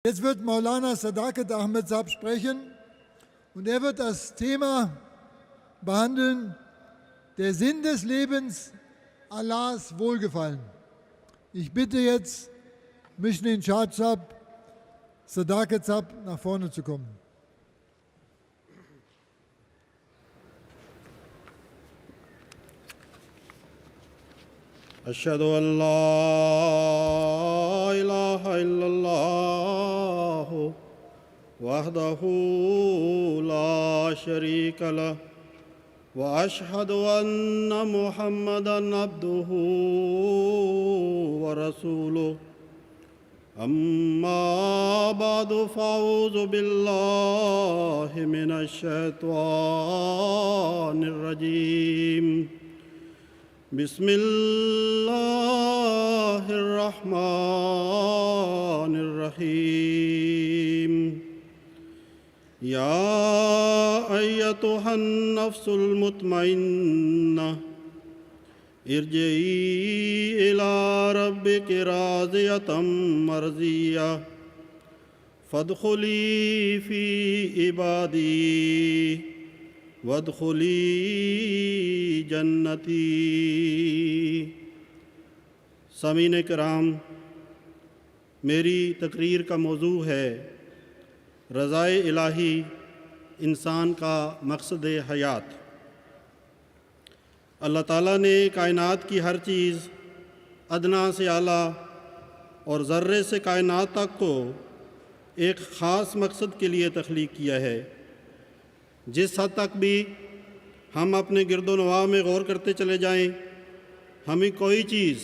Jetzt wird Maulana Sadakat Ahmed Sahab sprechen und er wird das Thema behandeln, der Sinn des Lebens, Allahs Wohlgefallen. Ich bitte jetzt Mission in Charge Sahab, Sadakat Sahab, nach vorne zu kommen. أشهد أن لا إله إلا الله وحده لا شريك له وأشهد أن محمدًا عبده ورسوله أما بعد فأعوذ بالله من الشيطان الرجيم بسم الله الرحمن الرحيم يا أيتها النفس المطمئنة ارجعي إلى ربك راضية مرضية فادخلي في عبادي وادخلی جنتی۔ سامعین کرام، میری تقریر کا موضوع ہے رضائے الہی انسان کا مقصد حیات۔ اللہ تعالیٰ نے کائنات کی ہر چیز ادنا سے اعلیٰ اور ذرے سے کائنات تک کو ایک خاص مقصد کے لیے تخلیق کیا ہے۔ جس حد تک بھی ہم اپنے گرد و نواح میں غور کرتے چلے جائیں، ہمیں کوئی چیز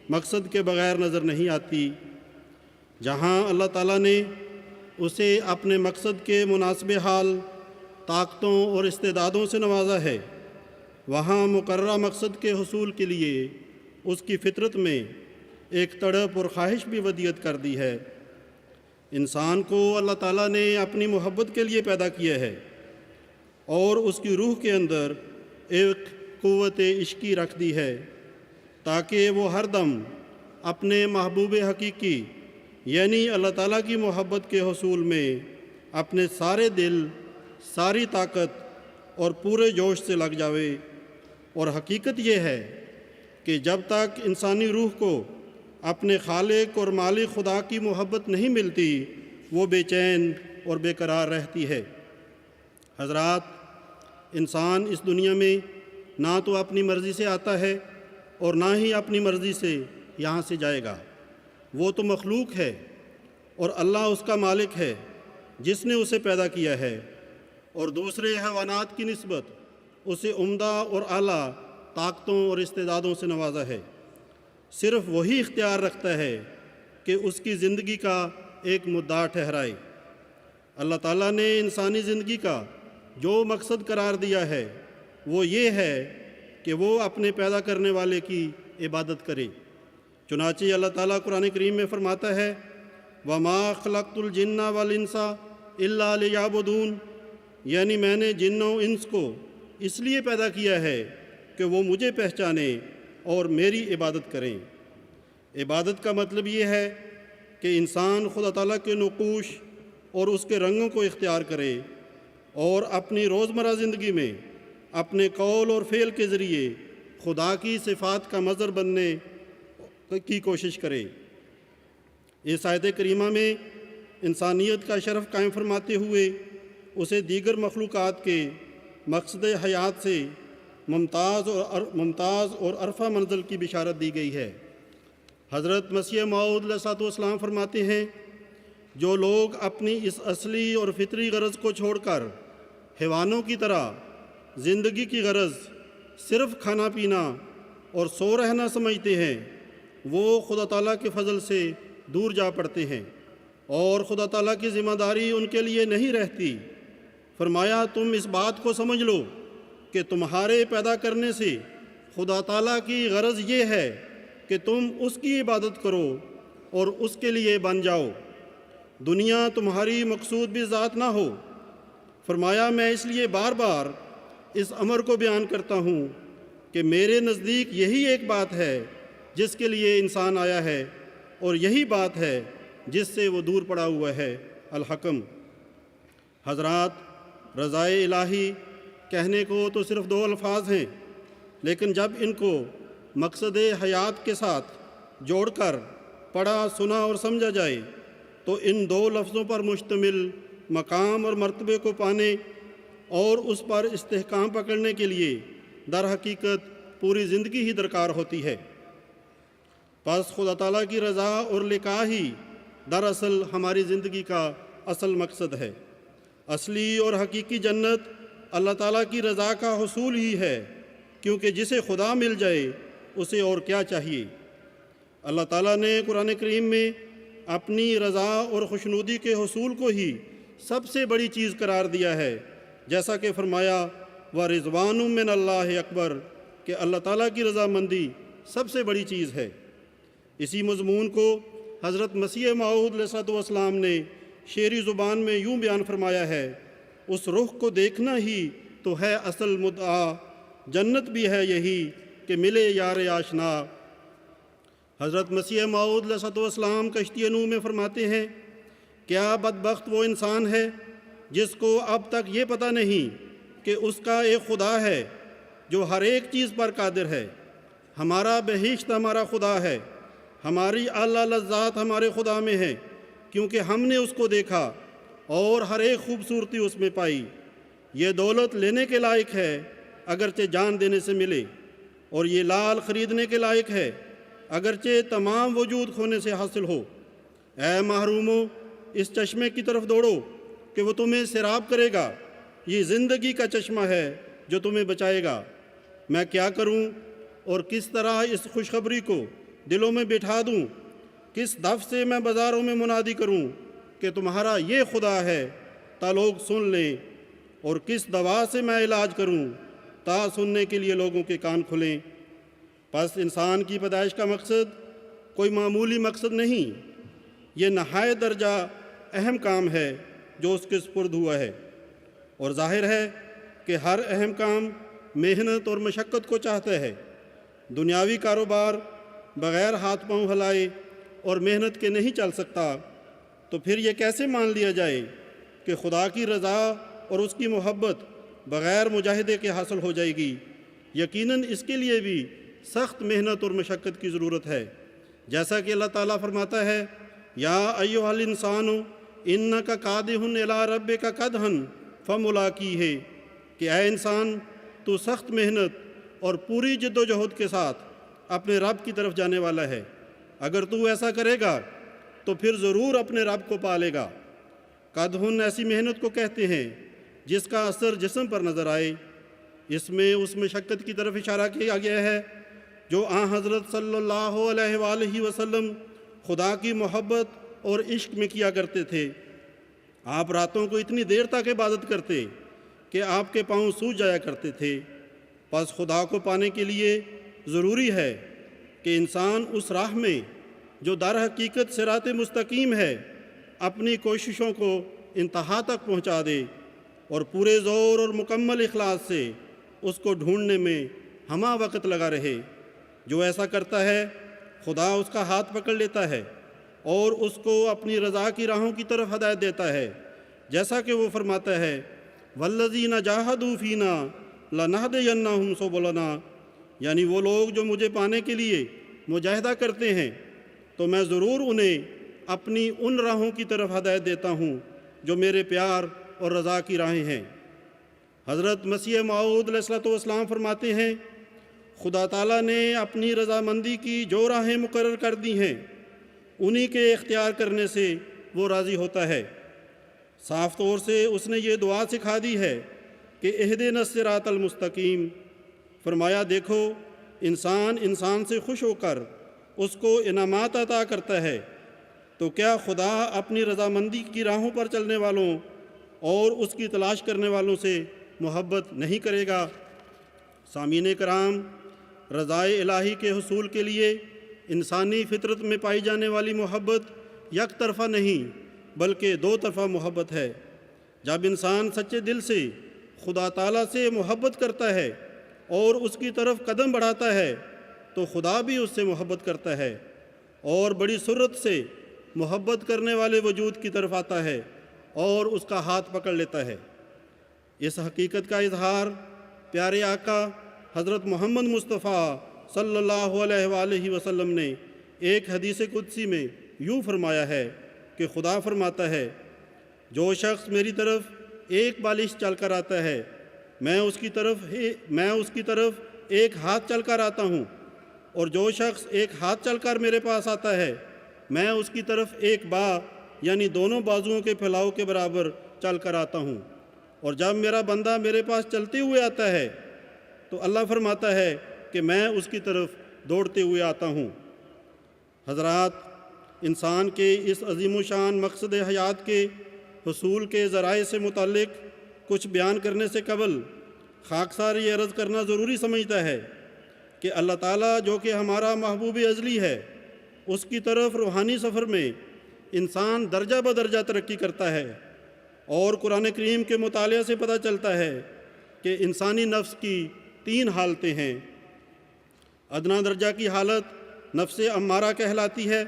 مقصد کے بغیر نظر نہیں آتی۔ جہاں اللہ تعالیٰ نے اسے اپنے مقصد کے مناسب حال طاقتوں اور استعدادوں سے نوازا ہے، وہاں مقررہ مقصد کے حصول کے لیے اس کی فطرت میں ایک تڑپ اور خواہش بھی ودیعت کر دی ہے۔ انسان کو اللہ تعالیٰ نے اپنی محبت کے لیے پیدا کیا ہے اور اس کی روح کے اندر ایک قوت عشقی رکھ دی ہے تاکہ وہ ہر دم اپنے محبوب حقیقی یعنی اللہ تعالیٰ کی محبت کے حصول میں اپنے سارے دل، ساری طاقت اور پورے جوش سے لگ جاوے۔ اور حقیقت یہ ہے کہ جب تک انسانی روح کو اپنے خالق اور مالک خدا کی محبت نہیں ملتی، وہ بے چین اور بے قرار رہتی ہے۔ حضرات، انسان اس دنیا میں نہ تو اپنی مرضی سے آتا ہے اور نہ ہی اپنی مرضی سے یہاں سے جائے گا۔ وہ تو مخلوق ہے اور اللہ اس کا مالک ہے جس نے اسے پیدا کیا ہے اور دوسرے حیوانات کی نسبت اسے عمدہ اور اعلیٰ طاقتوں اور استعدادوں سے نوازا ہے۔ صرف وہی اختیار رکھتا ہے کہ اس کی زندگی کا ایک مدعا ٹھہرائے۔ اللہ تعالیٰ نے انسانی زندگی کا جو مقصد قرار دیا ہے وہ یہ ہے کہ وہ اپنے پیدا کرنے والے کی عبادت کرے۔ چنانچہ اللہ تعالیٰ قرآن کریم میں فرماتا ہے وَمَا خَلَقْتُ الْجِنَّ وَالْإِنسَ إِلَّا لِيَعْبُدُونَ، یعنی میں نے جن و انس کو اس لیے پیدا کیا ہے کہ وہ مجھے پہچانیں اور میری عبادت کریں۔ عبادت کا مطلب یہ ہے کہ انسان خدا تعالیٰ کے نقوش اور اس کے رنگوں کو اختیار کرے اور اپنی روزمرہ زندگی میں اپنے قول اور فعل کے ذریعے خدا کی صفات کا مظہر بننے کی کوشش کرے۔ اس آیت کریمہ میں انسانیت کا شرف قائم فرماتے ہوئے اسے دیگر مخلوقات کے مقصد حیات سے ممتاز اور عرفہ منزل کی بشارت دی گئی ہے۔ حضرت مسیح موعود علیہ السلام فرماتے ہیں جو لوگ اپنی اس اصلی اور فطری غرض کو چھوڑ کر حیوانوں کی طرح زندگی کی غرض صرف کھانا پینا اور سو رہنا سمجھتے ہیں، وہ خدا تعالیٰ کے فضل سے دور جا پڑتے ہیں اور خدا تعالیٰ کی ذمہ داری ان کے لیے نہیں رہتی۔ فرمایا تم اس بات کو سمجھ لو کہ تمہارے پیدا کرنے سے خدا تعالیٰ کی غرض یہ ہے کہ تم اس کی عبادت کرو اور اس کے لیے بن جاؤ، دنیا تمہاری مقصود بھی ذات نہ ہو۔ فرمایا میں اس لیے بار بار اس امر کو بیان کرتا ہوں کہ میرے نزدیک یہی ایک بات ہے جس کے لیے انسان آیا ہے، اور یہی بات ہے جس سے وہ دور پڑا ہوا ہے۔ الحکم۔ حضرات، رضائے الہی کہنے کو تو صرف 2 الفاظ ہیں، لیکن جب ان کو مقصد حیات کے ساتھ جوڑ کر پڑھا، سنا اور سمجھا جائے تو ان 2 لفظوں پر مشتمل مقام اور مرتبے کو پانے اور اس پر استحکام پکڑنے کے لیے در حقیقت پوری زندگی ہی درکار ہوتی ہے۔ پس خدا تعالیٰ کی رضا اور لقاء ہی دراصل ہماری زندگی کا اصل مقصد ہے۔ اصلی اور حقیقی جنت اللہ تعالیٰ کی رضا کا حصول ہی ہے، کیونکہ جسے خدا مل جائے اسے اور کیا چاہیے۔ اللہ تعالیٰ نے قرآن کریم میں اپنی رضا اور خوشنودی کے حصول کو ہی سب سے بڑی چیز قرار دیا ہے، جیسا کہ فرمایا وَرِضْوَانٌ مِّنَ اللَّهِ اکبر، کہ اللہ تعالیٰ کی رضامندی سب سے بڑی چیز ہے۔ اسی مضمون کو حضرت مسیح موعود علیہ السلام نے شعری زبان میں یوں بیان فرمایا ہے، اس رخ کو دیکھنا ہی تو ہے اصل مدعا، جنت بھی ہے یہی کہ ملے یار آشنا۔ حضرت مسیح موعود علیہ السلام کشتی نوح میں فرماتے ہیں، کیا بدبخت وہ انسان ہے جس کو اب تک یہ پتہ نہیں کہ اس کا ایک خدا ہے جو ہر ایک چیز پر قادر ہے۔ ہمارا بہشت ہمارا خدا ہے، ہماری اعلیٰ لذات ہمارے خدا میں ہے، کیونکہ ہم نے اس کو دیکھا اور ہر ایک خوبصورتی اس میں پائی۔ یہ دولت لینے کے لائق ہے اگرچہ جان دینے سے ملے، اور یہ لال خریدنے کے لائق ہے اگرچہ تمام وجود کھونے سے حاصل ہو۔ اے محرومو، اس چشمے کی طرف دوڑو کہ وہ تمہیں سیراب کرے گا، یہ زندگی کا چشمہ ہے جو تمہیں بچائے گا۔ میں کیا کروں اور کس طرح اس خوشخبری کو دلوں میں بٹھا دوں؟ کس دف سے میں بازاروں میں منادی کروں کہ تمہارا یہ خدا ہے تا لوگ سن لیں، اور کس دوا سے میں علاج کروں تا سننے کے لیے لوگوں کے کان کھلیں۔ پس انسان کی پیدائش کا مقصد کوئی معمولی مقصد نہیں، یہ نہایت درجہ اہم کام ہے جو اس کے سپرد ہوا ہے، اور ظاہر ہے کہ ہر اہم کام محنت اور مشقت کو چاہتا ہے۔ دنیاوی کاروبار بغیر ہاتھ پاؤں ہلائے اور محنت کے نہیں چل سکتا، تو پھر یہ کیسے مان لیا جائے کہ خدا کی رضا اور اس کی محبت بغیر مجاہدے کے حاصل ہو جائے گی؟ یقیناً اس کے لیے بھی سخت محنت اور مشقت کی ضرورت ہے، جیسا کہ اللہ تعالیٰ فرماتا ہے، یا ایھا الانسان انک کادح الی ربک کدحا فملاقیہ، کہ اے انسان تو سخت محنت اور پوری جد و جہد کے ساتھ اپنے رب کی طرف جانے والا ہے۔ اگر تو ایسا کرے گا تو پھر ضرور اپنے رب کو پالے گا۔ قدحن ایسی محنت کو کہتے ہیں جس کا اثر جسم پر نظر آئے۔ اس میں اس مشقت کی طرف اشارہ کیا گیا ہے جو حضرت صلی اللہ علیہ وآلہ وسلم خدا کی محبت اور عشق میں کیا کرتے تھے۔ آپ راتوں کو اتنی دیر تک عبادت کرتے کہ آپ کے پاؤں سوج جایا کرتے تھے۔ پس خدا کو پانے کے لیے ضروری ہے کہ انسان اس راہ میں جو در حقیقت صراط مستقیم ہے اپنی کوششوں کو انتہا تک پہنچا دے، اور پورے زور اور مکمل اخلاص سے اس کو ڈھونڈنے میں ہمہ وقت لگا رہے۔ جو ایسا کرتا ہے خدا اس کا ہاتھ پکڑ لیتا ہے اور اس کو اپنی رضا کی راہوں کی طرف ہدایت دیتا ہے، جیسا کہ وہ فرماتا ہے، والذین جاہدوا فینا لنہدینہم سبلنا، یعنی وہ لوگ جو مجھے پانے کے لیے مجاہدہ کرتے ہیں تو میں ضرور انہیں اپنی ان راہوں کی طرف ہدایت دیتا ہوں جو میرے پیار اور رضا کی راہیں ہیں۔ حضرت مسیح موعود علیہ السلام فرماتے ہیں، خدا تعالیٰ نے اپنی رضامندی کی جو راہیں مقرر کر دی ہیں انہی کے اختیار کرنے سے وہ راضی ہوتا ہے۔ صاف طور سے اس نے یہ دعا سکھا دی ہے کہ اہدنا الصراط المستقیم، فرمایا دیکھو انسان سے خوش ہو کر اس کو انعامات عطا کرتا ہے، تو کیا خدا اپنی رضامندی کی راہوں پر چلنے والوں اور اس کی تلاش کرنے والوں سے محبت نہیں کرے گا؟ سامعین کرام، رضائے الہی کے حصول کے لیے انسانی فطرت میں پائی جانے والی محبت یک طرفہ نہیں بلکہ دو طرفہ محبت ہے۔ جب انسان سچے دل سے خدا تعالیٰ سے محبت کرتا ہے اور اس کی طرف قدم بڑھاتا ہے تو خدا بھی اس سے محبت کرتا ہے اور بڑی سرعت سے محبت کرنے والے وجود کی طرف آتا ہے اور اس کا ہاتھ پکڑ لیتا ہے۔ اس حقیقت کا اظہار پیارے آقا حضرت محمد مصطفیٰ صلی اللہ علیہ وآلہ وسلم نے ایک حدیث قدسی میں یوں فرمایا ہے کہ خدا فرماتا ہے، جو شخص میری طرف ایک بالش چل کر آتا ہے میں اس کی طرف ایک ہاتھ چل کر آتا ہوں، اور جو شخص ایک ہاتھ چل کر میرے پاس آتا ہے میں اس کی طرف ایک یعنی دونوں بازوؤں کے پھیلاؤ کے برابر چل کر آتا ہوں۔ اور جب میرا بندہ میرے پاس چلتے ہوئے آتا ہے تو اللہ فرماتا ہے کہ میں اس کی طرف دوڑتے ہوئے آتا ہوں۔ حضرات، انسان کے اس عظیم و شان مقصد حیات کے حصول کے ذرائع سے متعلق کچھ بیان کرنے سے قبل خاکسار یہ عرض کرنا ضروری سمجھتا ہے کہ اللہ تعالیٰ جو کہ ہمارا محبوب ازلی ہے، اس کی طرف روحانی سفر میں انسان درجہ بدرجہ ترقی کرتا ہے، اور قرآن کریم کے مطالعہ سے پتہ چلتا ہے کہ انسانی نفس کی 3 حالتیں ہیں۔ ادنا درجہ کی حالت نفس امارہ کہلاتی ہے،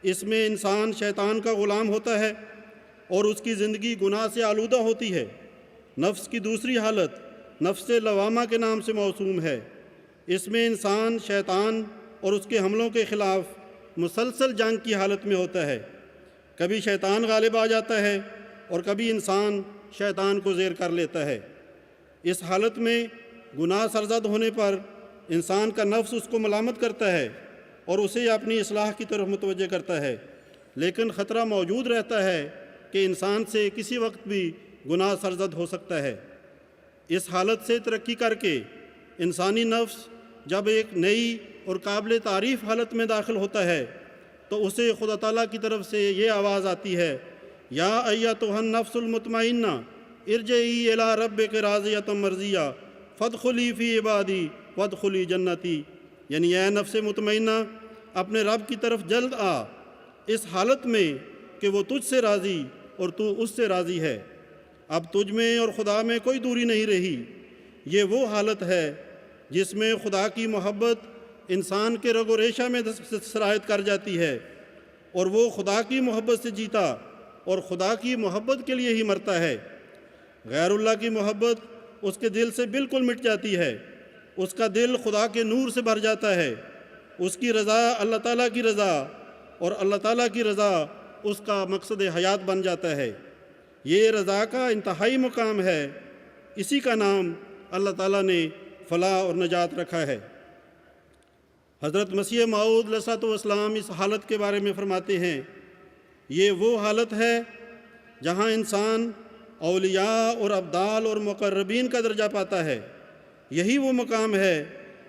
اس میں انسان شیطان کا غلام ہوتا ہے اور اس کی زندگی گناہ سے آلودہ ہوتی ہے۔ نفس کی دوسری حالت نفس لوامہ کے نام سے موسوم ہے، اس میں انسان شیطان اور اس کے حملوں کے خلاف مسلسل جنگ کی حالت میں ہوتا ہے۔ کبھی شیطان غالب آ جاتا ہے اور کبھی انسان شیطان کو زیر کر لیتا ہے۔ اس حالت میں گناہ سرزد ہونے پر انسان کا نفس اس کو ملامت کرتا ہے اور اسے اپنی اصلاح کی طرف متوجہ کرتا ہے، لیکن خطرہ موجود رہتا ہے کہ انسان سے کسی وقت بھی گناہ سرزد ہو سکتا ہے۔ اس حالت سے ترقی کر کے انسانی نفس جب ایک نئی اور قابل تعریف حالت میں داخل ہوتا ہے تو اسے خدا تعالیٰ کی طرف سے یہ آواز آتی ہے، یا ایتھا النفس المطمئنہ ارجعی الی ربک راضیۃ مرضیہ فادخلی فی عبادی وادخلی جنتی، یعنی اے نفس مطمئنہ اپنے رب کی طرف جلد آ، اس حالت میں کہ وہ تجھ سے راضی اور تو اس سے راضی ہے۔ اب تجھ میں اور خدا میں کوئی دوری نہیں رہی۔ یہ وہ حالت ہے جس میں خدا کی محبت انسان کے رگ و ریشہ میں سرایت کر جاتی ہے، اور وہ خدا کی محبت سے جیتا اور خدا کی محبت کے لیے ہی مرتا ہے۔ غیر اللہ کی محبت اس کے دل سے بالکل مٹ جاتی ہے، اس کا دل خدا کے نور سے بھر جاتا ہے، اس کی رضا اللہ تعالیٰ کی رضا اور اللہ تعالیٰ کی رضا اس کا مقصد حیات بن جاتا ہے۔ یہ رضا کا انتہائی مقام ہے، اسی کا نام اللہ تعالیٰ نے فلاح اور نجات رکھا ہے۔ حضرت مسیح موعود علیہ الصلوۃ والسلام اس حالت کے بارے میں فرماتے ہیں، یہ وہ حالت ہے جہاں انسان اولیاء اور ابدال اور مقربین کا درجہ پاتا ہے۔ یہی وہ مقام ہے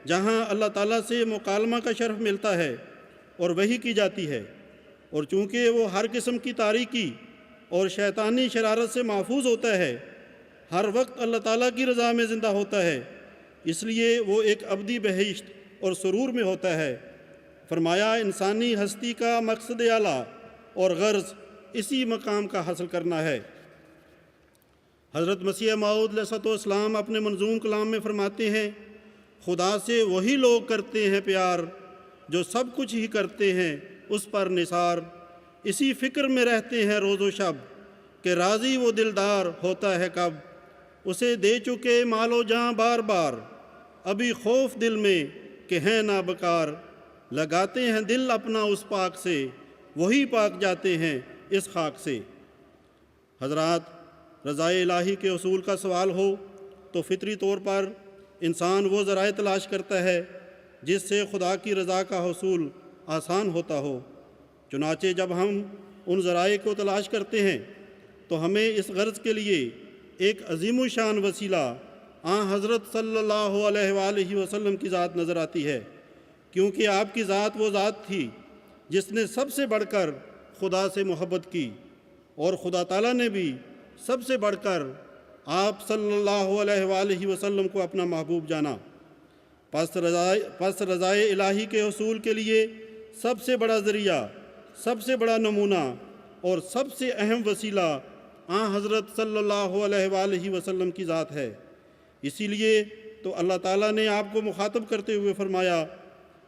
جہاں اللہ تعالیٰ سے مکالمہ کا شرف ملتا ہے اور وحی کی جاتی ہے، اور چونکہ وہ ہر قسم کی تاریکی اور شیطانی شرارت سے محفوظ ہوتا ہے، ہر وقت اللہ تعالیٰ کی رضا میں زندہ ہوتا ہے، اس لیے وہ ایک ابدی بہشت اور سرور میں ہوتا ہے۔ فرمایا انسانی ہستی کا مقصد اعلیٰ اور غرض اسی مقام کا حاصل کرنا ہے۔ حضرت مسیح موعود علیہ الصلوۃ والسلام اپنے منظوم کلام میں فرماتے ہیں، خدا سے وہی لوگ کرتے ہیں پیار جو سب کچھ ہی کرتے ہیں اس پر نثار، اسی فکر میں رہتے ہیں روز و شب کہ راضی وہ دلدار ہوتا ہے کب، اسے دے چکے مال و جاں بار بار، ابھی خوف دل میں کہ ہیں نابکار، لگاتے ہیں دل اپنا اس پاک سے، وہی پاک جاتے ہیں اس خاک سے۔ حضرات، رضائے الہی کے حصول کا سوال ہو تو فطری طور پر انسان وہ ذرائع تلاش کرتا ہے جس سے خدا کی رضا کا حصول آسان ہوتا ہو۔ چنانچہ جب ہم ان ذرائع کو تلاش کرتے ہیں تو ہمیں اس غرض کے لیے ایک عظیم الشان وسیلہ حضرت صلی اللہ علیہ وآلہ وسلم کی ذات نظر آتی ہے، کیونکہ آپ کی ذات وہ ذات تھی جس نے سب سے بڑھ کر خدا سے محبت کی، اور خدا تعالیٰ نے بھی سب سے بڑھ کر آپ صلی اللہ علیہ وآلہ وسلم کو اپنا محبوب جانا۔ پس رضائے الہی کے حصول کے لیے سب سے بڑا ذریعہ، سب سے بڑا نمونہ اور سب سے اہم وسیلہ حضرت صلی اللہ علیہ وآلہ وسلم کی ذات ہے۔ اسی لیے تو اللہ تعالیٰ نے آپ کو مخاطب کرتے ہوئے فرمایا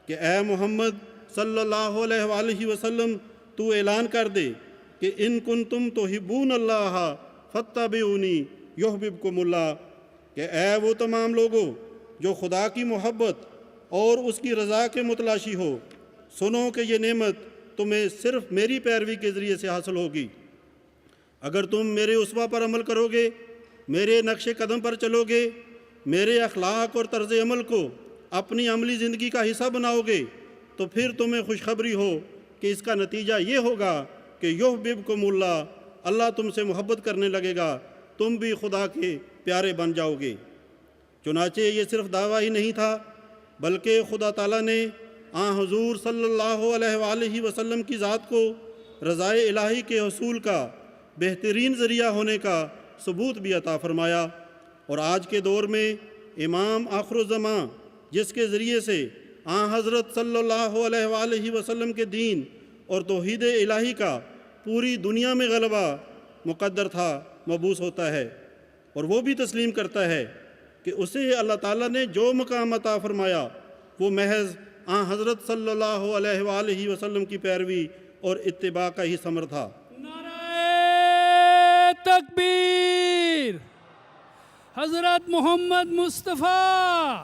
کہ اے محمد صلی اللہ علیہ وآلہ وسلم، تو اعلان کر دے کہ ان کنتم تحبون اللہ فاتبعونی یحببکم اللہ، کہ اے وہ تمام لوگوں جو خدا کی محبت اور اس کی رضا کے متلاشی ہو، سنو کہ یہ نعمت تمہیں صرف میری پیروی کے ذریعے سے حاصل ہوگی۔ اگر تم میرے اسوہ پر عمل کرو گے، میرے نقش قدم پر چلو گے، میرے اخلاق اور طرز عمل کو اپنی عملی زندگی کا حصہ بناؤ گے، تو پھر تمہیں خوشخبری ہو کہ اس کا نتیجہ یہ ہوگا کہ یحببکم اللہ، اللہ تم سے محبت کرنے لگے گا، تم بھی خدا کے پیارے بن جاؤ گے۔ چنانچہ یہ صرف دعویٰ ہی نہیں تھا، بلکہ خدا تعالیٰ نے حضور صلی اللہ علیہ وآلہ وسلم کی ذات کو رضائے الہی کے حصول کا بہترین ذریعہ ہونے کا ثبوت بھی عطا فرمایا۔ اور آج کے دور میں امام آخر الزماں، جس کے ذریعے سے حضرت صلی اللہ علیہ وآلہ وسلم کے دین اور توحید الہی کا پوری دنیا میں غلبہ مقدر تھا، مبعوث ہوتا ہے، اور وہ بھی تسلیم کرتا ہے کہ اسے اللہ تعالیٰ نے جو مقام عطا فرمایا وہ محض حضرت صلی اللہ علیہ وآلہ وسلم کی پیروی اور اتباع کا ہی ثمر تھا۔ نعرہ تکبیر! حضرت محمد مصطفیٰ،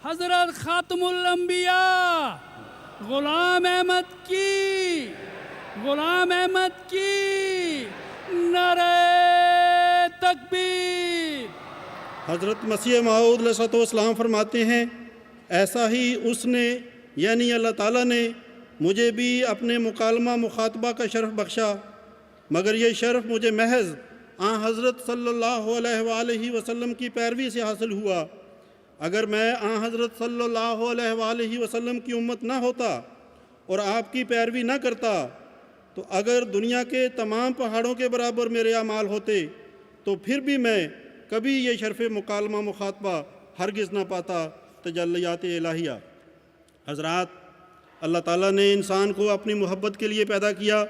حضرت خاتم الانبیاء، غلام احمد کی، غلام احمد کی، نعرہ تکبیر! حضرت مسیح موعود علیہ الصلوۃ والسلام فرماتے ہیں، ایسا ہی اس نے یعنی اللہ تعالیٰ نے مجھے بھی اپنے مکالمہ مخاطبہ کا شرف بخشا، مگر یہ شرف مجھے محض حضرت صلی اللہ علیہ وآلہ وسلم کی پیروی سے حاصل ہوا۔ اگر میں حضرت صلی اللہ علیہ وآلہ وسلم کی امت نہ ہوتا اور آپ کی پیروی نہ کرتا، تو اگر دنیا کے تمام پہاڑوں کے برابر میرے اعمال ہوتے تو پھر بھی میں کبھی یہ شرف مکالمہ مخاطبہ ہرگز نہ پاتا۔ تجلیات الہیہ۔ حضرات، اللہ تعالیٰ نے انسان کو اپنی محبت کے لیے پیدا کیا،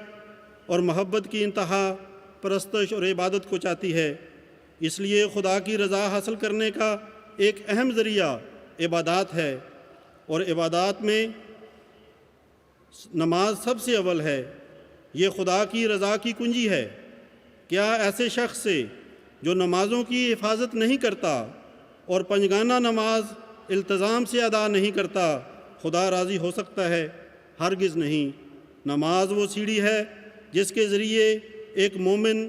اور محبت کی انتہا پرستش اور عبادت کو چاہتی ہے۔ اس لیے خدا کی رضا حاصل کرنے کا ایک اہم ذریعہ عبادات ہے، اور عبادات میں نماز سب سے اول ہے۔ یہ خدا کی رضا کی کنجی ہے۔ کیا ایسے شخص سے جو نمازوں کی حفاظت نہیں کرتا اور پنجگانہ نماز التزام سے ادا نہیں کرتا خدا راضی ہو سکتا ہے؟ ہرگز نہیں۔ نماز وہ سیڑھی ہے جس کے ذریعے ایک مومن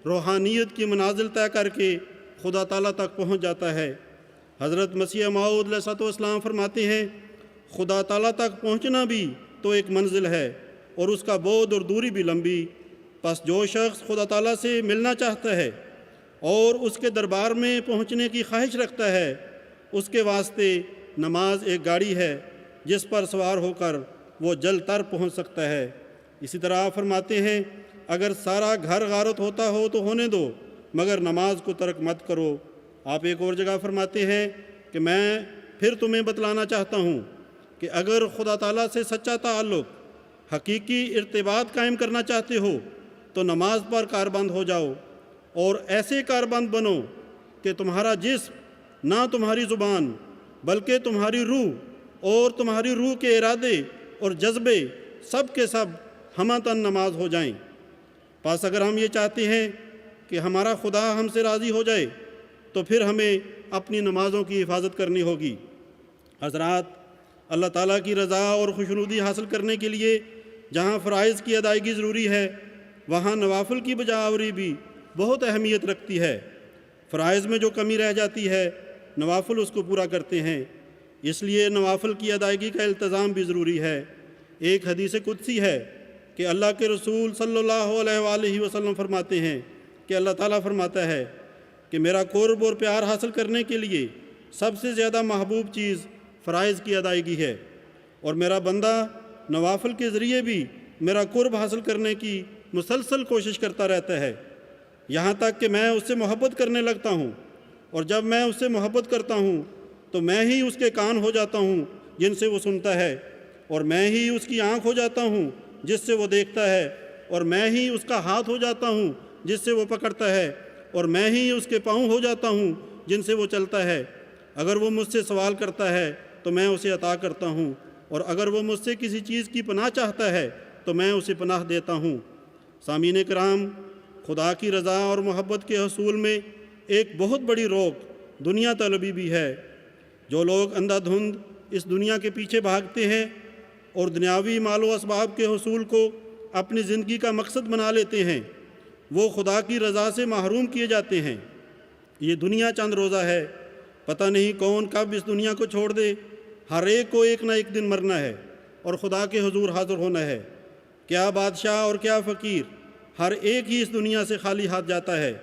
روحانیت کی منازل طے کر کے خدا تعالیٰ تک پہنچ جاتا ہے۔ حضرت مسیح موعود علیہ الصلوۃ والسلام فرماتے ہیں، خدا تعالیٰ تک پہنچنا بھی تو ایک منزل ہے، اور اس کا بعد اور دوری بھی لمبی۔ پس جو شخص خدا تعالیٰ سے ملنا چاہتا ہے اور اس کے دربار میں پہنچنے کی خواہش رکھتا ہے، اس کے واسطے نماز ایک گاڑی ہے جس پر سوار ہو کر وہ جلد تر پہنچ سکتا ہے۔ اسی طرح آپ فرماتے ہیں، اگر سارا گھر غارت ہوتا ہو تو ہونے دو، مگر نماز کو ترک مت کرو۔ آپ ایک اور جگہ فرماتے ہیں کہ میں پھر تمہیں بتلانا چاہتا ہوں کہ اگر خدا تعالیٰ سے سچا تعلق، حقیقی ارتباط قائم کرنا چاہتے ہو تو نماز پر کاربند ہو جاؤ، اور ایسے کاربند بنو کہ تمہارا جسم، نہ تمہاری زبان بلکہ تمہاری روح اور تمہاری روح کے ارادے اور جذبے سب کے سب ہمہ نماز ہو جائیں۔ پس اگر ہم یہ چاہتے ہیں کہ ہمارا خدا ہم سے راضی ہو جائے تو پھر ہمیں اپنی نمازوں کی حفاظت کرنی ہوگی۔ حضرات، اللہ تعالیٰ کی رضا اور خوشنودی حاصل کرنے کے لیے جہاں فرائض کی ادائیگی ضروری ہے، وہاں نوافل کی بجاوری بھی بہت اہمیت رکھتی ہے۔ فرائض میں جو کمی رہ جاتی ہے، نوافل اس کو پورا کرتے ہیں، اس لیے نوافل کی ادائیگی کا التزام بھی ضروری ہے۔ ایک حدیث قدسی ہے کہ اللہ کے رسول صلی اللہ علیہ وآلہ وسلم فرماتے ہیں کہ اللہ تعالیٰ فرماتا ہے کہ میرا قرب اور پیار حاصل کرنے کے لیے سب سے زیادہ محبوب چیز فرائض کی ادائیگی ہے، اور میرا بندہ نوافل کے ذریعے بھی میرا قرب حاصل کرنے کی مسلسل کوشش کرتا رہتا ہے، یہاں تک کہ میں اس سے محبت کرنے لگتا ہوں، اور جب میں اس سے محبت کرتا ہوں تو میں ہی اس کے کان ہو جاتا ہوں جن سے وہ سنتا ہے، اور میں ہی اس کی آنکھ ہو جاتا ہوں جس سے وہ دیکھتا ہے، اور میں ہی اس کا ہاتھ ہو جاتا ہوں جس سے وہ پکڑتا ہے، اور میں ہی اس کے پاؤں ہو جاتا ہوں جن سے وہ چلتا ہے۔ اگر وہ مجھ سے سوال کرتا ہے تو میں اسے عطا کرتا ہوں، اور اگر وہ مجھ سے کسی چیز کی پناہ چاہتا ہے تو میں اسے پناہ دیتا ہوں۔ سامعین کرام، خدا کی رضا اور محبت کے حصول میں ایک بہت بڑی روک دنیا طلبی بھی ہے۔ جو لوگ اندھا دھند اس دنیا کے پیچھے بھاگتے ہیں اور دنیاوی مال و اسباب کے حصول کو اپنی زندگی کا مقصد بنا لیتے ہیں، وہ خدا کی رضا سے محروم کیے جاتے ہیں۔ یہ دنیا چند روزہ ہے، پتہ نہیں کون کب اس دنیا کو چھوڑ دے۔ ہر ایک کو ایک نہ ایک دن مرنا ہے اور خدا کے حضور حاضر ہونا ہے۔ کیا بادشاہ اور کیا فقیر، ہر ایک ہی اس دنیا سے خالی ہاتھ جاتا ہے۔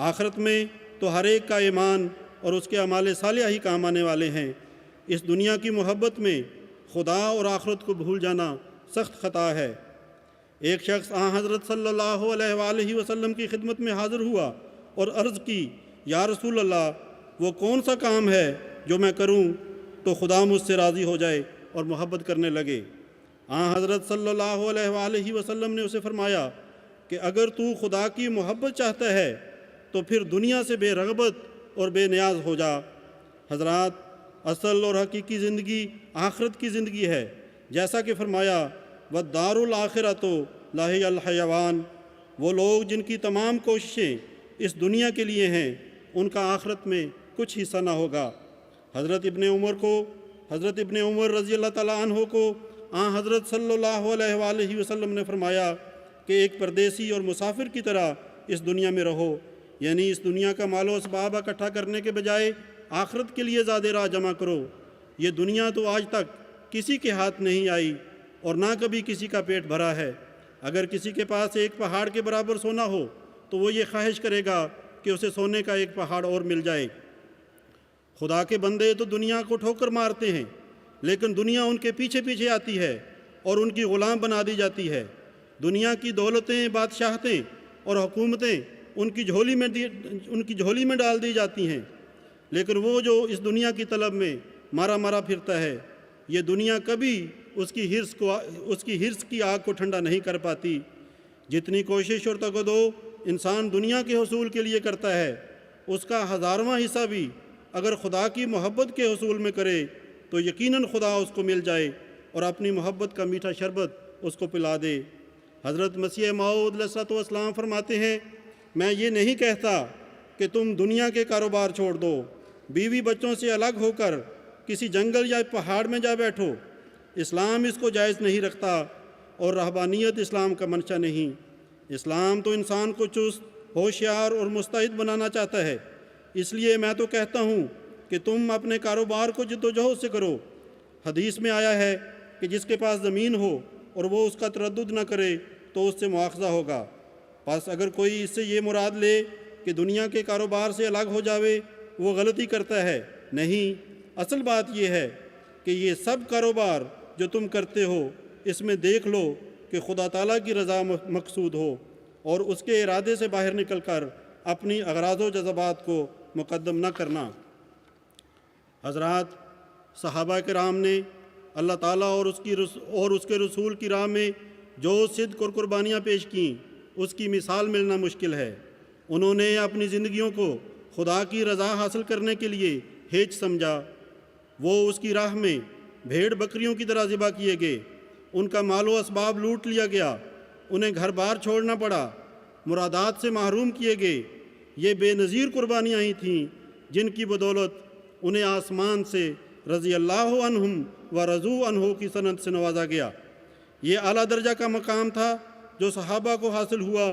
آخرت میں تو ہر ایک کا ایمان اور اس کے اعمال صالحہ ہی کام آنے والے ہیں۔ اس دنیا کی محبت میں خدا اور آخرت کو بھول جانا سخت خطا ہے۔ ایک شخص حضرت صلی اللہ علیہ وآلہ وسلم کی خدمت میں حاضر ہوا اور عرض کی، یا رسول اللہ، وہ کون سا کام ہے جو میں کروں تو خدا مجھ سے راضی ہو جائے اور محبت کرنے لگے؟ حضرت صلی اللہ علیہ وآلہ وسلم نے اسے فرمایا کہ اگر تو خدا کی محبت چاہتا ہے تو پھر دنیا سے بے رغبت اور بے نیاز ہو جا۔ حضرات، اصل اور حقیقی زندگی آخرت کی زندگی ہے، جیسا کہ فرمایا، وَالدَّارُ الْآخِرَةُ لَهِيَ الْحَيَوَانُ۔ وہ لوگ جن کی تمام کوششیں اس دنیا کے لیے ہیں، ان کا آخرت میں کچھ حصہ نہ ہوگا۔ حضرت ابن عمر رضی اللہ تعالیٰ عنہ کو حضرت صلی اللہ علیہ وآلہ وسلم نے فرمایا کہ ایک پردیسی اور مسافر کی طرح اس دنیا میں رہو، یعنی اس دنیا کا مال و اسباب اکٹھا کرنے کے بجائے آخرت کے لیے زیادہ راہ جمع کرو۔ یہ دنیا تو آج تک کسی کے ہاتھ نہیں آئی اور نہ کبھی کسی کا پیٹ بھرا ہے۔ اگر کسی کے پاس ایک پہاڑ کے برابر سونا ہو تو وہ یہ خواہش کرے گا کہ اسے سونے کا ایک پہاڑ اور مل جائے۔ خدا کے بندے تو دنیا کو ٹھوکر مارتے ہیں، لیکن دنیا ان کے پیچھے پیچھے آتی ہے اور ان کی غلام بنا دی جاتی ہے۔ دنیا کی دولتیں، بادشاہتیں اور حکومتیں ان کی جھولی میں ڈال دی جاتی ہیں، لیکن وہ جو اس دنیا کی طلب میں مارا پھرتا ہے، یہ دنیا کبھی اس کی ہرس کی آگ کو ٹھنڈا نہیں کر پاتی۔ جتنی کوشش اور تگدو انسان دنیا کے حصول کے لیے کرتا ہے، اس کا 1000واں حصہ بھی اگر خدا کی محبت کے حصول میں کرے تو یقیناً خدا اس کو مل جائے اور اپنی محبت کا میٹھا شربت اس کو پلا دے۔ حضرت مسیح موعود علیہ السلام فرماتے ہیں، میں یہ نہیں کہتا کہ تم دنیا کے کاروبار چھوڑ دو، بیوی بچوں سے الگ ہو کر کسی جنگل یا پہاڑ میں جا بیٹھو۔ اسلام اس کو جائز نہیں رکھتا اور رہبانیت اسلام کا منشا نہیں۔ اسلام تو انسان کو چست، ہوشیار اور مستعد بنانا چاہتا ہے۔ اس لیے میں تو کہتا ہوں کہ تم اپنے کاروبار کو جد و جہد سے کرو۔ حدیث میں آیا ہے کہ جس کے پاس زمین ہو اور وہ اس کا تردد نہ کرے تو اس سے مواخذہ ہوگا۔ پس اگر کوئی اس سے یہ مراد لے کہ دنیا کے کاروبار سے الگ ہو جاوے، وہ غلطی کرتا ہے۔ نہیں، اصل بات یہ ہے کہ یہ سب کاروبار جو تم کرتے ہو، اس میں دیکھ لو کہ خدا تعالیٰ کی رضا مقصود ہو اور اس کے ارادے سے باہر نکل کر اپنی اغراض و جذبات کو مقدم نہ کرنا۔ حضرات، صحابہ کرام نے اللہ تعالیٰ اور اس کے رسول کی راہ میں جو صدق اور قربانیاں پیش کیں، اس کی مثال ملنا مشکل ہے۔ انہوں نے اپنی زندگیوں کو خدا کی رضا حاصل کرنے کے لیے ہیچ سمجھا۔ وہ اس کی راہ میں بھیڑ بکریوں کی طرح ذبح کیے گئے، ان کا مال و اسباب لوٹ لیا گیا، انہیں گھر بار چھوڑنا پڑا، مرادات سے محروم کیے گئے۔ یہ بے نظیر قربانیاں ہی تھیں جن کی بدولت انہیں آسمان سے رضی اللہ عنہم و رضوا عنہ کی سند سے نوازا گیا۔ یہ اعلیٰ درجہ کا مقام تھا جو صحابہ کو حاصل ہوا،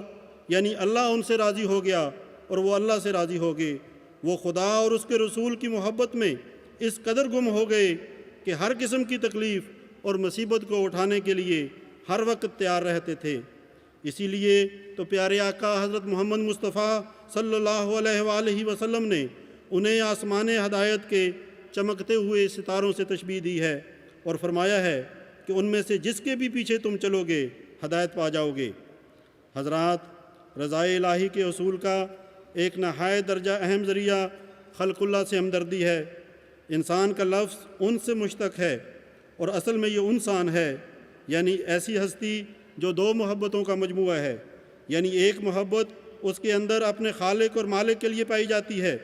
یعنی اللہ ان سے راضی ہو گیا اور وہ اللہ سے راضی ہو گئے۔ وہ خدا اور اس کے رسول کی محبت میں اس قدر گم ہو گئے کہ ہر قسم کی تکلیف اور مصیبت کو اٹھانے کے لیے ہر وقت تیار رہتے تھے۔ اسی لیے تو پیارے آقا حضرت محمد مصطفیٰ صلی اللہ علیہ وآلہ وسلم نے انہیں آسمان ہدایت کے چمکتے ہوئے ستاروں سے تشبیہ دی ہے اور فرمایا ہے کہ ان میں سے جس کے بھی پیچھے تم چلو گے ہدایت پا جاؤ گے۔ حضرات، رضا الہی کے حصول کا ایک نہایت درجہ اہم ذریعہ خلق اللہ سے ہمدردی ہے۔ انسان کا لفظ ان سے مشتق ہے اور اصل میں یہ انسان ہے، یعنی ایسی ہستی جو دو محبتوں کا مجموعہ ہے، یعنی ایک محبت اس کے اندر اپنے خالق اور مالک کے لیے پائی جاتی ہے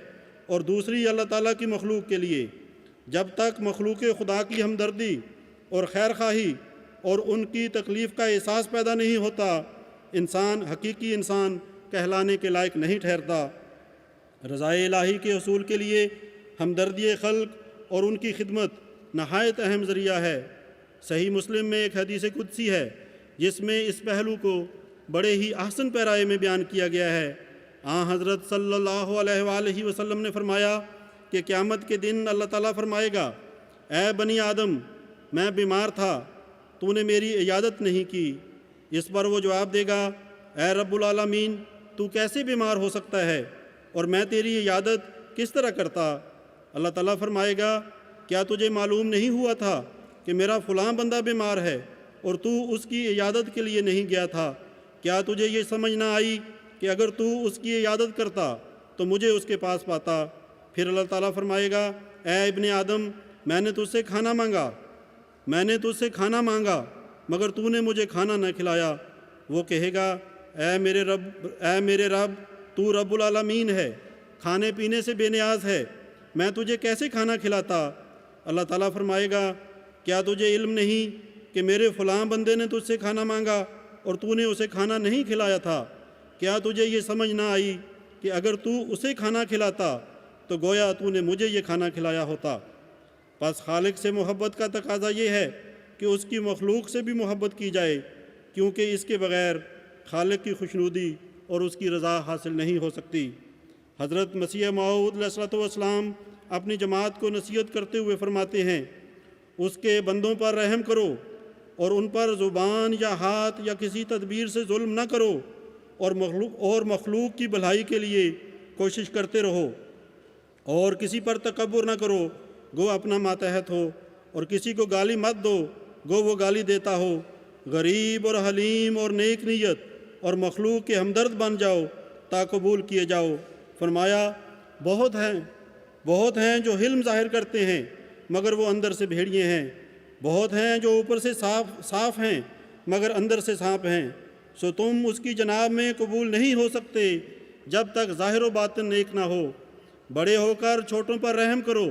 اور دوسری اللہ تعالیٰ کی مخلوق کے لیے۔ جب تک مخلوق خدا کی ہمدردی اور خیر خواہی اور ان کی تکلیف کا احساس پیدا نہیں ہوتا، انسان حقیقی انسان کہلانے کے لائق نہیں ٹھہرتا۔ رضائے الہی کے حصول کے لیے ہمدردی خلق اور ان کی خدمت نہایت اہم ذریعہ ہے۔ صحیح مسلم میں ایک حدیث قدسی ہے جس میں اس پہلو کو بڑے ہی احسن پیرائے میں بیان کیا گیا ہے۔ حضرت صلی اللہ علیہ وآلہ وسلم نے فرمایا کہ قیامت کے دن اللہ تعالیٰ فرمائے گا، اے بنی آدم، میں بیمار تھا، تو نے میری عیادت نہیں کی۔ اس پر وہ جواب دے گا، اے رب العالمین، تو کیسے بیمار ہو سکتا ہے اور میں تیری عیادت کس طرح کرتا؟ اللہ تعالیٰ فرمائے گا، کیا تجھے معلوم نہیں ہوا تھا کہ میرا فلاں بندہ بیمار ہے اور تو اس کی عیادت کے لیے نہیں گیا تھا؟ کیا تجھے یہ سمجھ نہ آئی کہ اگر تو اس کی عیادت کرتا تو مجھے اس کے پاس پاتا؟ پھر اللہ تعالیٰ فرمائے گا، اے ابن آدم، میں نے تجھ سے کھانا مانگا مگر تو نے مجھے کھانا نہ کھلایا۔ وہ کہے گا، اے میرے رب، تو رب العالمین ہے، کھانے پینے سے بے نیاز ہے، میں تجھے کیسے کھانا کھلاتا؟ اللہ تعالیٰ فرمائے گا، کیا تجھے علم نہیں کہ میرے فلاں بندے نے تجھ سے کھانا مانگا اور تو نے اسے کھانا نہیں کھلایا تھا؟ کیا تجھے یہ سمجھ نہ آئی کہ اگر تو اسے کھانا کھلاتا تو گویا تو نے مجھے یہ کھانا کھلایا ہوتا؟ پس خالق سے محبت کا تقاضا یہ ہے کہ اس کی مخلوق سے بھی محبت کی جائے، کیونکہ اس کے بغیر خالق کی خوشنودی اور اس کی رضا حاصل نہیں ہو سکتی۔ حضرت مسیح موعود علیہ الصلوۃ والسلام اپنی جماعت کو نصیحت کرتے ہوئے فرماتے ہیں، اس کے بندوں پر رحم کرو اور ان پر زبان یا ہاتھ یا کسی تدبیر سے ظلم نہ کرو، اور مخلوق کی بھلائی کے لیے کوشش کرتے رہو، اور کسی پر تکبر نہ کرو گو اپنا ماتحت ہو، اور کسی کو گالی مت دو گو وہ گالی دیتا ہو۔ غریب اور حلیم اور نیک نیت اور مخلوق کے ہمدرد بن جاؤ تا قبول کیے جاؤ۔ فرمایا، بہت ہیں جو حلم ظاہر کرتے ہیں مگر وہ اندر سے بھیڑیے ہیں، بہت ہیں جو اوپر سے صاف ہیں مگر اندر سے سانپ ہیں، سو تم اس کی جناب میں قبول نہیں ہو سکتے جب تک ظاہر و باطن نیک نہ ہو۔ بڑے ہو کر چھوٹوں پر رحم کرو،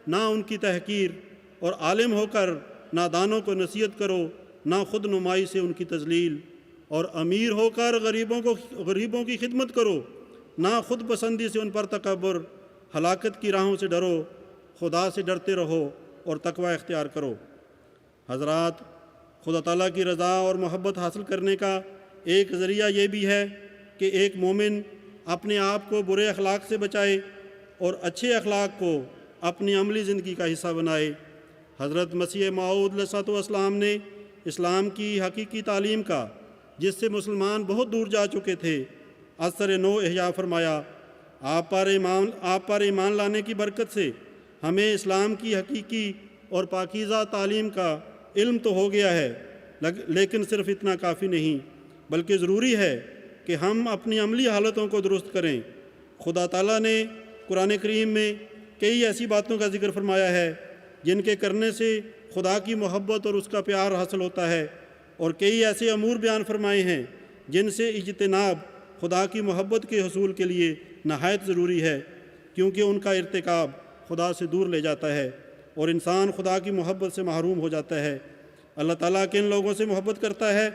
نہ ان کی تحقیر، اور عالم ہو کر نادانوں کو نصیحت کرو، نہ خود نمائی سے ان کی تذلیل، اور امیر ہو کر غریبوں کی خدمت کرو، نہ خود پسندی سے ان پر تکبر۔ ہلاکت کی راہوں سے ڈرو، خدا سے ڈرتے رہو اور تقوی اختیار کرو۔ حضرات، خدا تعالیٰ کی رضا اور محبت حاصل کرنے کا ایک ذریعہ یہ بھی ہے کہ ایک مومن اپنے آپ کو برے اخلاق سے بچائے اور اچھے اخلاق کو اپنی عملی زندگی کا حصہ بنائے۔ حضرت مسیح موعود علیہ الصلوۃ والسلام نے اسلام کی حقیقی تعلیم کا، جس سے مسلمان بہت دور جا چکے تھے، اثر نو احیا فرمایا۔ آپ پر ایمان لانے کی برکت سے ہمیں اسلام کی حقیقی اور پاکیزہ تعلیم کا علم تو ہو گیا ہے، لیکن صرف اتنا کافی نہیں، بلکہ ضروری ہے کہ ہم اپنی عملی حالتوں کو درست کریں۔ خدا تعالیٰ نے قرآن کریم میں کئی ایسی باتوں کا ذکر فرمایا ہے جن کے کرنے سے خدا کی محبت اور اس کا پیار حاصل ہوتا ہے، اور کئی ایسے امور بیان فرمائے ہیں جن سے اجتناب خدا کی محبت کے حصول کے لیے نہایت ضروری ہے، کیونکہ ان کا ارتکاب خدا سے دور لے جاتا ہے اور انسان خدا کی محبت سے محروم ہو جاتا ہے۔ اللہ تعالیٰ کن لوگوں سے محبت کرتا ہے؟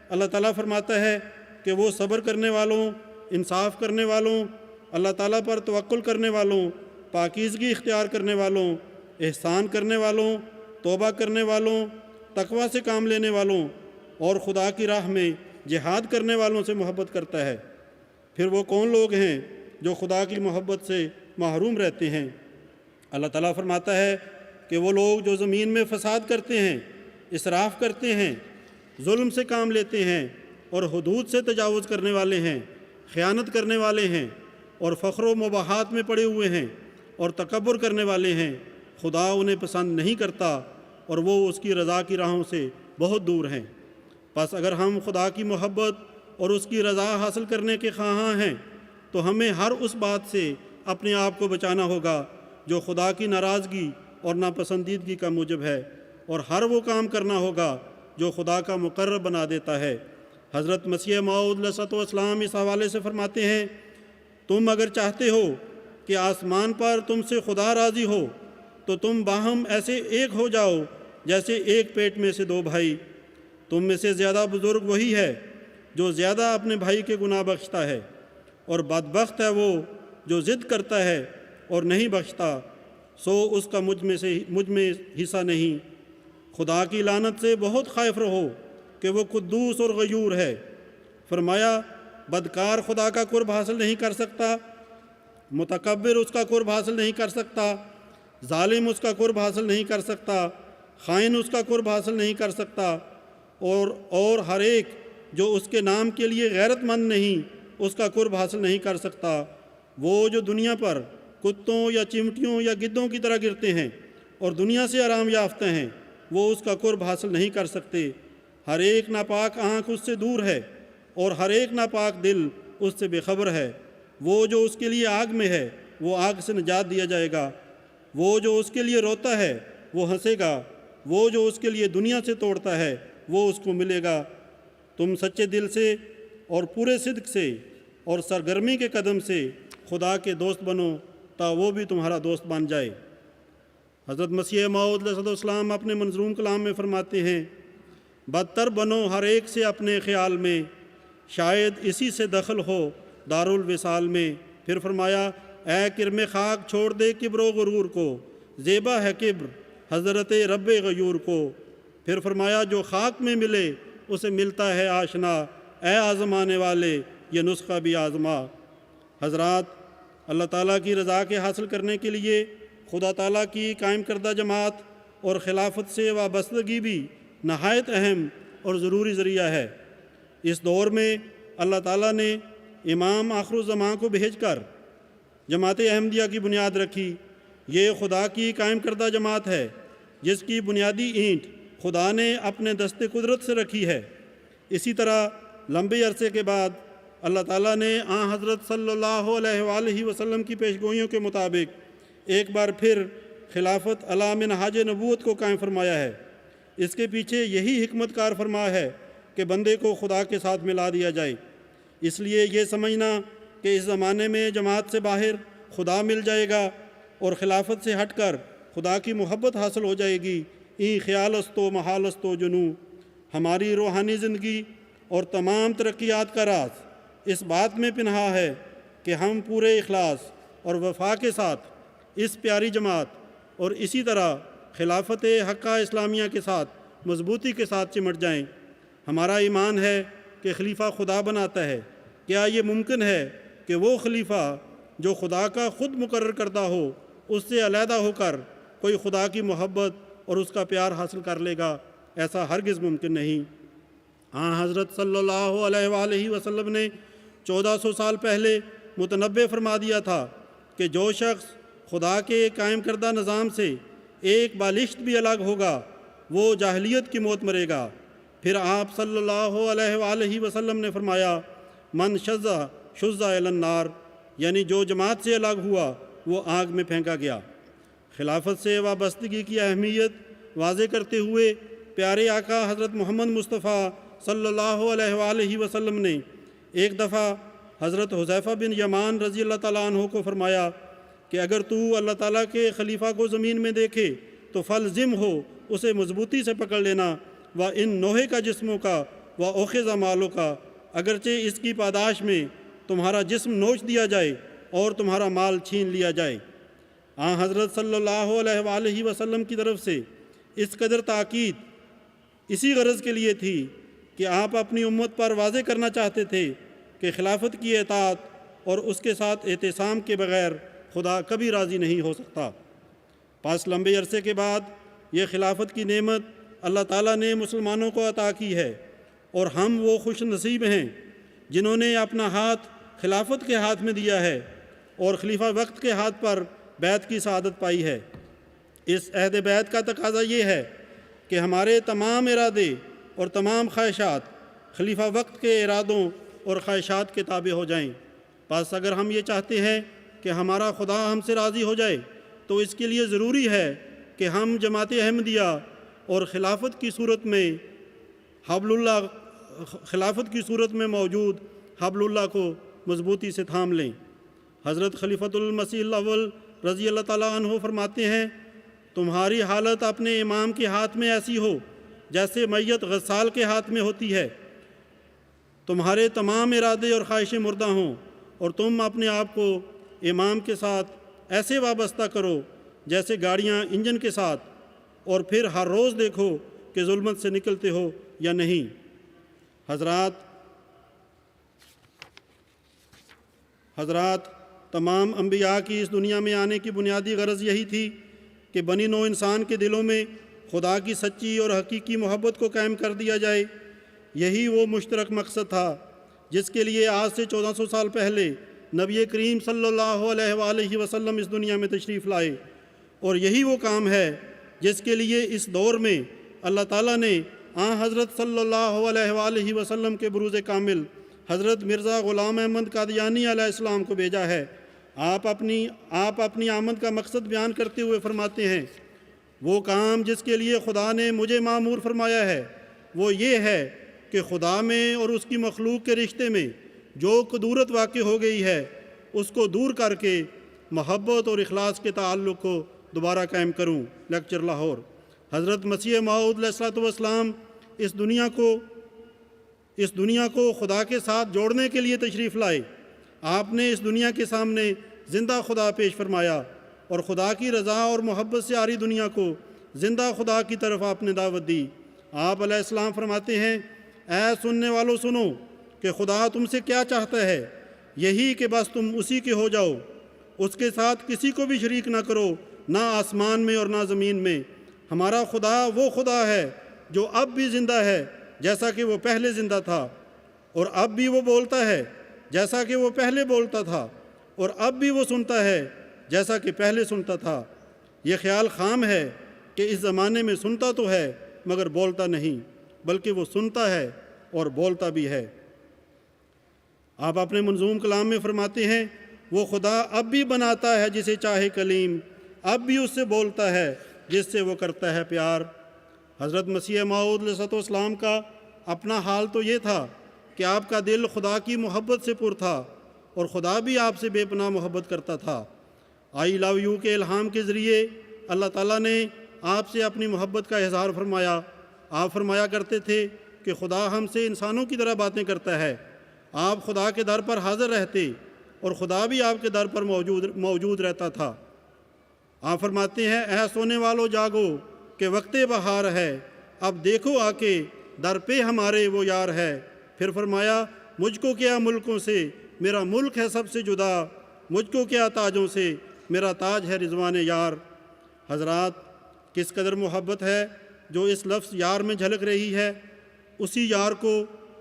اللہ تعالیٰ فرماتا ہے کہ وہ صبر کرنے والوں، انصاف کرنے والوں، اللہ تعالیٰ پر توکل کرنے والوں، پاکیزگی اختیار کرنے والوں، احسان کرنے والوں، توبہ کرنے والوں، تقوی سے کام لینے والوں اور خدا کی راہ میں جہاد کرنے والوں سے محبت کرتا ہے۔ پھر وہ کون لوگ ہیں جو خدا کی محبت سے محروم رہتے ہیں؟ اللہ تعالیٰ فرماتا ہے کہ وہ لوگ جو زمین میں فساد کرتے ہیں، اسراف کرتے ہیں، ظلم سے کام لیتے ہیں اور حدود سے تجاوز کرنے والے ہیں، خیانت کرنے والے ہیں اور فخر و مباحات میں پڑے ہوئے ہیں اور تکبر کرنے والے ہیں، خدا انہیں پسند نہیں کرتا اور وہ اس کی رضا کی راہوں سے بہت دور ہیں۔ پس اگر ہم خدا کی محبت اور اس کی رضا حاصل کرنے کے خواہاں ہیں تو ہمیں ہر اس بات سے اپنے آپ کو بچانا ہوگا جو خدا کی ناراضگی اور ناپسندیدگی کا موجب ہے، اور ہر وہ کام کرنا ہوگا جو خدا کا مقرر بنا دیتا ہے۔ حضرت مسیح موعود علیہ الصلوۃ والسلام اس حوالے سے فرماتے ہیں، تم اگر چاہتے ہو کہ آسمان پر تم سے خدا راضی ہو تو تم باہم ایسے ایک ہو جاؤ جیسے ایک پیٹ میں سے دو بھائی۔ تم میں سے زیادہ بزرگ وہی ہے جو زیادہ اپنے بھائی کے گناہ بخشتا ہے، اور بدبخت ہے وہ جو ضد کرتا ہے اور نہیں بخشتا، سو اس کا مجھ میں حصہ نہیں۔ خدا کی لعنت سے بہت خائف رہو کہ وہ قدوس اور غیور ہے۔ فرمایا بدکار خدا کا قرب حاصل نہیں کر سکتا، متکبر اس کا قرب حاصل نہیں کر سکتا، ظالم اس کا قرب حاصل نہیں کر سکتا، خائن اس کا قرب حاصل نہیں کر سکتا، اور ہر ایک جو اس کے نام کے لیے غیرت مند نہیں اس کا قرب حاصل نہیں کر سکتا۔ وہ جو دنیا پر کتوں یا چمٹیوں یا گدوں کی طرح گرتے ہیں اور دنیا سے آرام یافتہ ہیں، وہ اس کا قرب حاصل نہیں کر سکتے۔ ہر ایک ناپاک آنکھ اس سے دور ہے اور ہر ایک ناپاک دل اس سے بے خبر ہے۔ وہ جو اس کے لیے آگ میں ہے وہ آگ سے نجات دیا جائے گا، وہ جو اس کے لیے روتا ہے وہ ہنسے گا، وہ جو اس کے لیے دنیا سے توڑتا ہے وہ اس کو ملے گا۔ تم سچے دل سے اور پورے صدق سے اور سرگرمی کے قدم سے خدا کے دوست بنو تا وہ بھی تمہارا دوست بن جائے۔ حضرت مسیح موعود علیہ السلام اپنے منظوم کلام میں فرماتے ہیں، بدتر بنو ہر ایک سے اپنے خیال میں، شاید اسی سے دخل ہو دارالوصال میں۔ پھر فرمایا اے کرم خاک چھوڑ دے کبر و غرور کو، زیبا ہے کبر حضرت رب غیور کو۔ پھر فرمایا جو خاک میں ملے اسے ملتا ہے آشنا، اے آزمانے والے یہ نسخہ بھی آزما۔ حضرات، اللہ تعالیٰ کی رضا کے حاصل کرنے کے لیے خدا تعالیٰ کی قائم کردہ جماعت اور خلافت سے وابستگی بھی نہایت اہم اور ضروری ذریعہ ہے۔ اس دور میں اللہ تعالیٰ نے امام آخر الزمان کو بھیج کر جماعت احمدیہ کی بنیاد رکھی۔ یہ خدا کی قائم کردہ جماعت ہے جس کی بنیادی اینٹ خدا نے اپنے دست قدرت سے رکھی ہے۔ اسی طرح لمبے عرصے کے بعد اللہ تعالیٰ نے حضرت صلی اللہ علیہ وآلہ وسلم کی پیشگوئیوں کے مطابق ایک بار پھر خلافت علی منہاج نبوت کو قائم فرمایا ہے۔ اس کے پیچھے یہی حکمت کار فرما ہے کہ بندے کو خدا کے ساتھ ملا دیا جائے۔ اس لیے یہ سمجھنا کہ اس زمانے میں جماعت سے باہر خدا مل جائے گا اور خلافت سے ہٹ کر خدا کی محبت حاصل ہو جائے گی، این خیال است و محال است و جنو۔ ہماری روحانی زندگی اور تمام ترقیات کا راز اس بات میں پنہا ہے کہ ہم پورے اخلاص اور وفا کے ساتھ اس پیاری جماعت اور اسی طرح خلافت حقہ اسلامیہ کے ساتھ مضبوطی کے ساتھ چمٹ جائیں۔ ہمارا ایمان ہے کہ خلیفہ خدا بناتا ہے۔ کیا یہ ممکن ہے کہ وہ خلیفہ جو خدا کا خود مقرر کردہ ہو اس سے علیحدہ ہو کر کوئی خدا کی محبت اور اس کا پیار حاصل کر لے گا؟ ایسا ہرگز ممکن نہیں۔ حضرت صلی اللہ علیہ وآلہ وسلم نے 1400 سال پہلے متنبع فرما دیا تھا کہ جو شخص خدا کے قائم کردہ نظام سے ایک بالشت بھی الگ ہوگا وہ جاہلیت کی موت مرے گا۔ پھر آپ صلی اللہ علیہ وآلہ وسلم نے فرمایا من شذ الی النار، یعنی جو جماعت سے الگ ہوا وہ آگ میں پھینکا گیا۔ خلافت سے وابستگی کی اہمیت واضح کرتے ہوئے پیارے آقا حضرت محمد مصطفیٰ صلی اللہ علیہ وآلہ وسلم نے ایک دفعہ حضرت حذیفہ بن یمان رضی اللہ تعالیٰ عنہ کو فرمایا کہ اگر تو اللہ تعالیٰ کے خلیفہ کو زمین میں دیکھے تو فلزم ہو، اسے مضبوطی سے پکڑ لینا، و ان نوحے کا جسموں کا و اوخذ مالوں کا، اگرچہ اس کی پاداش میں تمہارا جسم نوچ دیا جائے اور تمہارا مال چھین لیا جائے۔ حضرت صلی اللہ علیہ وآلہ وسلم کی طرف سے اس قدر تاکید اسی غرض کے لیے تھی کہ آپ اپنی امت پر واضح کرنا چاہتے تھے کہ خلافت کی اطاعت اور اس کے ساتھ اعتصام کے بغیر خدا کبھی راضی نہیں ہو سکتا۔ پس لمبے عرصے کے بعد یہ خلافت کی نعمت اللہ تعالیٰ نے مسلمانوں کو عطا کی ہے، اور ہم وہ خوش نصیب ہیں جنہوں نے اپنا ہاتھ خلافت کے ہاتھ میں دیا ہے اور خلیفہ وقت کے ہاتھ پر بیعت کی سعادت پائی ہے۔ اس عہد بیعت کا تقاضا یہ ہے کہ ہمارے تمام ارادے اور تمام خواہشات خلیفہ وقت کے ارادوں اور خواہشات کے تابع ہو جائیں۔ پس اگر ہم یہ چاہتے ہیں کہ ہمارا خدا ہم سے راضی ہو جائے تو اس کے لیے ضروری ہے کہ ہم جماعت احمدیہ اور خلافت کی صورت میں موجود حبل اللہ کو مضبوطی سے تھام لیں۔ حضرت خلیفۃ المسیح الاول رضی اللہ تعالیٰ عنہ فرماتے ہیں تمہاری حالت اپنے امام کے ہاتھ میں ایسی ہو جیسے میت غسال کے ہاتھ میں ہوتی ہے۔ تمہارے تمام ارادے اور خواہشیں مردہ ہوں، اور تم اپنے آپ کو امام کے ساتھ ایسے وابستہ کرو جیسے گاڑیاں انجن کے ساتھ، اور پھر ہر روز دیکھو کہ ظلمت سے نکلتے ہو یا نہیں۔ حضرات تمام انبیاء کی اس دنیا میں آنے کی بنیادی غرض یہی تھی کہ بنی نوع انسان کے دلوں میں خدا کی سچی اور حقیقی محبت کو قائم کر دیا جائے۔ یہی وہ مشترک مقصد تھا جس کے لیے آج سے 1400 سال پہلے نبی کریم صلی اللہ علیہ وآلہ وسلم اس دنیا میں تشریف لائے، اور یہی وہ کام ہے جس کے لیے اس دور میں اللہ تعالیٰ نے حضرت صلی اللہ علیہ وآلہ وسلم کے بروز کامل حضرت مرزا غلام احمد قادیانی علیہ السلام کو بھیجا ہے۔ آپ اپنی آمد کا مقصد بیان کرتے ہوئے فرماتے ہیں، وہ کام جس کے لیے خدا نے مجھے مامور فرمایا ہے وہ یہ ہے کہ خدا میں اور اس کی مخلوق کے رشتے میں جو کدورت واقع ہو گئی ہے اس کو دور کر کے محبت اور اخلاص کے تعلق کو دوبارہ قائم کروں۔ لیکچر لاہور۔ حضرت مسیح موعود علیہ الصلوۃ والسلام اس دنیا کو خدا کے ساتھ جوڑنے کے لیے تشریف لائے۔ آپ نے اس دنیا کے سامنے زندہ خدا پیش فرمایا، اور خدا کی رضا اور محبت سے آری دنیا کو زندہ خدا کی طرف آپ نے دعوت دی۔ آپ علیہ السلام فرماتے ہیں، اے سننے والوں سنو کہ خدا تم سے کیا چاہتا ہے، یہی کہ بس تم اسی کے ہو جاؤ، اس کے ساتھ کسی کو بھی شریک نہ کرو، نہ آسمان میں اور نہ زمین میں۔ ہمارا خدا وہ خدا ہے جو اب بھی زندہ ہے جیسا کہ وہ پہلے زندہ تھا، اور اب بھی وہ بولتا ہے جیسا کہ وہ پہلے بولتا تھا، اور اب بھی وہ سنتا ہے جیسا کہ پہلے سنتا تھا۔ یہ خیال خام ہے کہ اس زمانے میں سنتا تو ہے مگر بولتا نہیں، بلکہ وہ سنتا ہے اور بولتا بھی ہے۔ آپ اپنے منظوم کلام میں فرماتے ہیں، وہ خدا اب بھی بناتا ہے جسے چاہے کلیم، اب بھی اس سے بولتا ہے جس سے وہ کرتا ہے پیار۔ حضرت مسیح موعود علیہ الصلوۃ والسلام کا اپنا حال تو یہ تھا کہ آپ کا دل خدا کی محبت سے پر تھا، اور خدا بھی آپ سے بے پناہ محبت کرتا تھا۔ آئی لو یو کے الہام کے ذریعے اللہ تعالیٰ نے آپ سے اپنی محبت کا اظہار فرمایا۔ آپ فرمایا کرتے تھے کہ خدا ہم سے انسانوں کی طرح باتیں کرتا ہے۔ آپ خدا کے در پر حاضر رہتے، اور خدا بھی آپ کے در پر موجود رہتا تھا۔ آپ فرماتے ہیں، اے سونے والو جاگو کہ وقت بہار ہے، اب دیکھو آ کے در پہ ہمارے وہ یار ہے۔ پھر فرمایا، مجھ کو کیا ملکوں سے، میرا ملک ہے سب سے جدا، مجھ کو کیا تاجوں سے، میرا تاج ہے رضوان یار۔ حضرات، کس قدر محبت ہے جو اس لفظ یار میں جھلک رہی ہے۔ اسی یار کو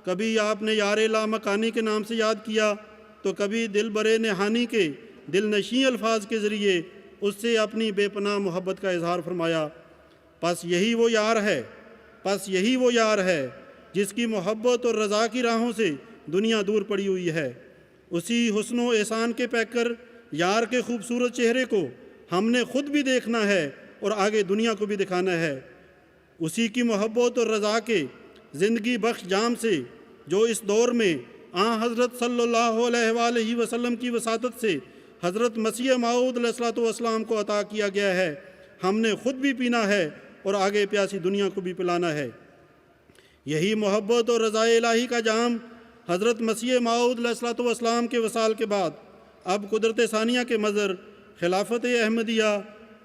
کبھی آپ نے یار لامکانی کے نام سے یاد کیا، تو کبھی دل برے نہانی کے دل نشیں الفاظ کے ذریعے اس سے اپنی بے پناہ محبت کا اظہار فرمایا۔ پس یہی وہ یار ہے جس کی محبت اور رضا کی راہوں سے دنیا دور پڑی ہوئی ہے۔ اسی حسن و احسان کے پیکر یار کے خوبصورت چہرے کو ہم نے خود بھی دیکھنا ہے اور آگے دنیا کو بھی دکھانا ہے۔ اسی کی محبت اور رضا کے زندگی بخش جام سے جو اس دور میں حضرت صلی اللہ علیہ وآلہ وسلم کی وساطت سے حضرت مسیح موعود علیہ الصلوۃ والسلام کو عطا کیا گیا ہے، ہم نے خود بھی پینا ہے اور آگے پیاسی دنیا کو بھی پلانا ہے۔ یہی محبت اور رضا الہی کا جام حضرت مسیح موعود علیہ الصلوۃ والسلام کے وصال کے بعد اب قدرت ثانیہ کے مظہر خلافت احمدیہ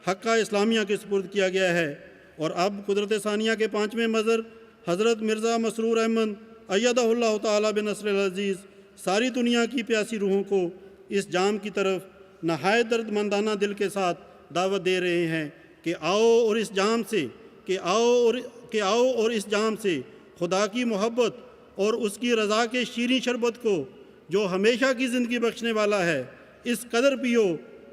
حقہ اسلامیہ کے سپرد کیا گیا ہے، اور اب قدرت ثانیہ کے 5ویں مظہر حضرت مرزا مسرور احمد ایدہ اللہ تعالیٰ بنصر العزیز ساری دنیا کی پیاسی روحوں کو اس جام کی طرف نہایت درد مندانہ دل کے ساتھ دعوت دے رہے ہیں کہ آؤ اور اس جام سے خدا کی محبت اور اس کی رضا کے شیریں شربت کو جو ہمیشہ کی زندگی بخشنے والا ہے اس قدر پیو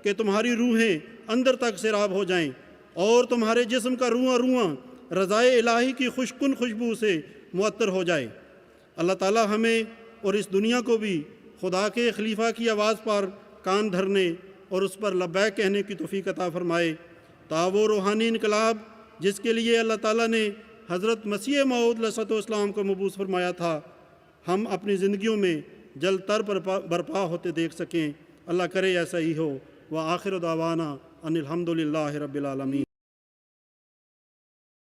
کہ تمہاری روحیں اندر تک سیراب ہو جائیں، اور تمہارے جسم کا رواں رواں رضائے الہی کی خوشکن خوشبو سے معطر ہو جائے۔ اللہ تعالیٰ ہمیں اور اس دنیا کو بھی خدا کے خلیفہ کی آواز پر کان دھرنے اور اس پر لبیک کہنے کی توفیق عطا فرمائے، تا وہ روحانی انقلاب جس کے لیے اللہ تعالیٰ نے حضرت مسیح موعود علیہ الصلوۃ والسلام کو مبعوث فرمایا تھا، ہم اپنی زندگیوں میں جلد تر برپا ہوتے دیکھ سکیں۔ اللہ کرے ایسا ہی ہو۔ وآخر دعوانا ان الحمد للہ رب العالمین۔